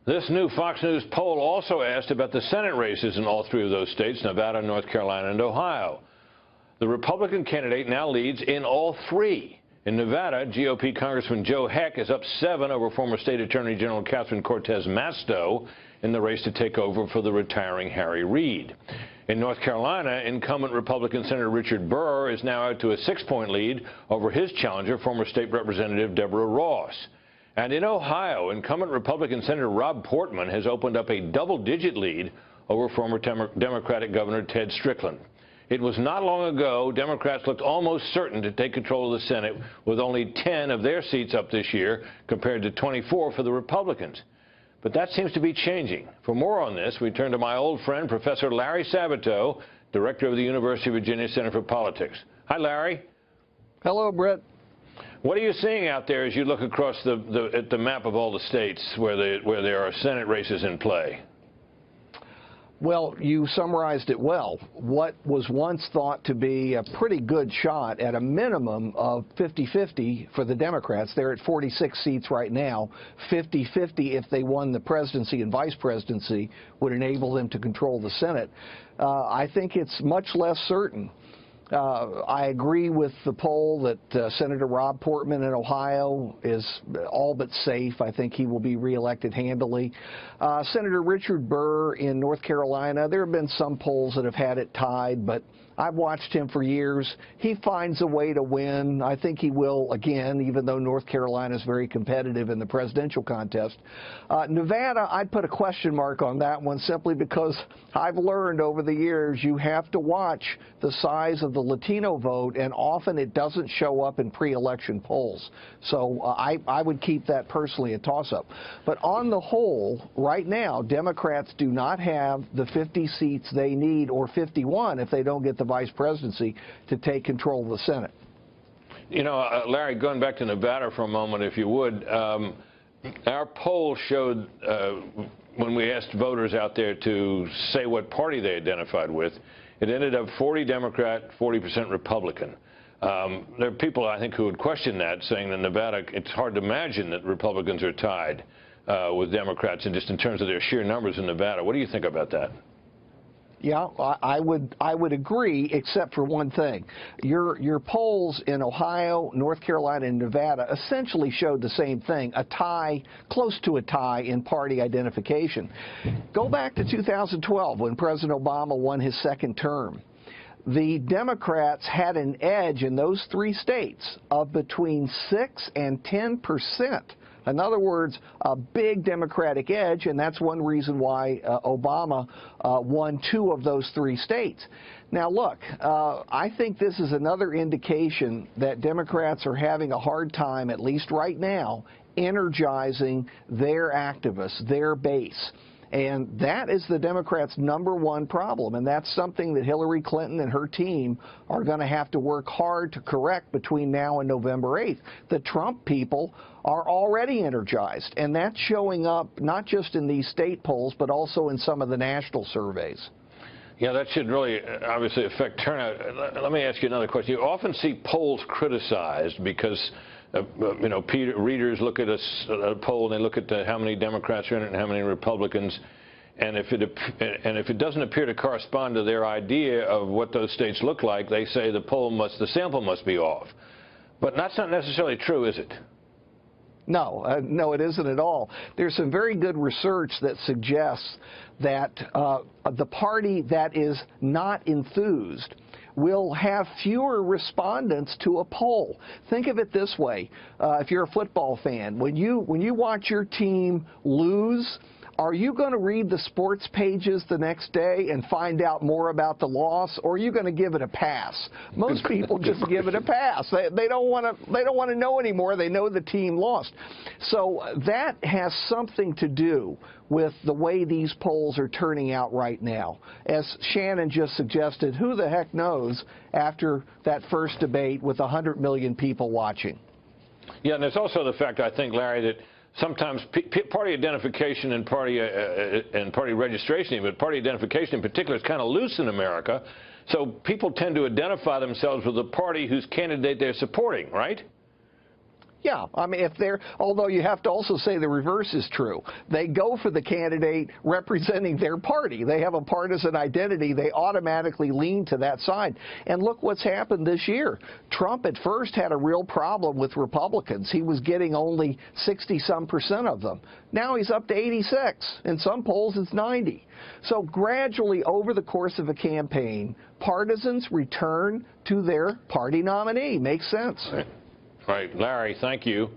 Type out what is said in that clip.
This new Fox News poll also asked about the Senate races in all three of those states, Nevada, North Carolina, and Ohio. The Republican candidate now leads in all three. In Nevada, GOP Congressman Joe Heck is up 7 over former State Attorney General Catherine Cortez Masto in the race to take over for the retiring Harry Reid. In North Carolina, incumbent Republican Senator Richard Burr is now out to a 6-point lead over his challenger, former State Representative Deborah Ross. And in Ohio, incumbent Republican Senator Rob Portman has opened up a double-digit lead over former Democratic Governor Ted Strickland. It was not long ago Democrats looked almost certain to take control of the Senate with only 10 of their seats up this year compared to 24 for the Republicans. But that seems to be changing. For more on this, we turn to my old friend, Professor Larry Sabato, director of the University of Virginia Center for Politics. Hi, Larry. Hello, Brett. What are you seeing out there as you look across at the map of all the states where there are Senate races in play? Well, you summarized it well. What was once thought to be a pretty good shot at a minimum of 50-50 for the Democrats, they're at 46 seats right now. 50-50 if they won the presidency and vice presidency would enable them to control the Senate. I think it's much less certain. I agree with the poll that Senator Rob Portman in Ohio is all but safe. I think he will be reelected handily. Senator Richard Burr in North Carolina, there have been some polls that have had it tied, but I've watched him for years. He finds a way to win. I think he will again, even though North Carolina is very competitive in the presidential contest. Nevada, I'd put a question mark on that one simply because I've learned over the years you have to watch the size of the Latino vote, and often it doesn't show up in pre-election polls. So I would keep that personally a toss-up. But on the whole, right now, Democrats do not have the 50 seats they need, or 51 if they don't get the vice presidency, to take control of the Senate. You know, Larry, going back to Nevada for a moment, if you would, our poll showed when we asked voters out there to say what party they identified with, it ended up 40 Democrat, 40% Republican. There are people, I think, who would question that, saying that Nevada, it's hard to imagine that Republicans are tied with Democrats, and just in terms of their sheer numbers in Nevada. What do you think about that? Yeah, I would agree, except for one thing. Your polls in Ohio, North Carolina, and Nevada essentially showed the same thing, a tie, close to a tie in party identification. Go back to 2012 when President Obama won his second term. The Democrats had an edge in those three states of between 6 and 10%. In other words, a big Democratic edge, and that's one reason why Obama won 2 of those 3 states. Now, look, I think this is another indication that Democrats are having a hard time, at least right now, energizing their activists, their base. And that is the Democrats' #1 problem, and that's something that Hillary Clinton and her team are going to have to work hard to correct between now and November 8th. The Trump people are already energized, and that's showing up not just in these state polls, but also in some of the national surveys. Yeah, that should really obviously affect turnout. Let me ask you another question. You often see polls criticized because you know, readers look at a poll and they look at how many Democrats are in it and how many Republicans, and if it doesn't appear to correspond to their idea of what those states look like, they say the sample must be off. But that's not necessarily true, is it? No, no, it isn't at all. There's some very good research that suggests that the party that is not enthused will have fewer respondents to a poll. Think of it this way. If you're a football fan, when you watch your team lose, are you going to read the sports pages the next day and find out more about the loss, or are you going to give it a pass? Most people just give it a pass. They don't want to know anymore. They know the team lost. So that has something to do with the way these polls are turning out right now. As Shannon just suggested, who the heck knows after that first debate with 100 million people watching? Yeah, and there's also the fact, I think, Larry, that sometimes party identification and party registration, but party identification in particular, is kind of loose in America. So people tend to identify themselves with the party whose candidate they're supporting, right? Yeah, I mean, although you have to also say the reverse is true. They go for the candidate representing their party. They have a partisan identity. They automatically lean to that side. And look what's happened this year. Trump at first had a real problem with Republicans. He was getting only 60-some% of them. Now he's up to 86. In some polls, it's 90. So gradually, over the course of a campaign, partisans return to their party nominee. Makes sense. Right. Larry, thank you.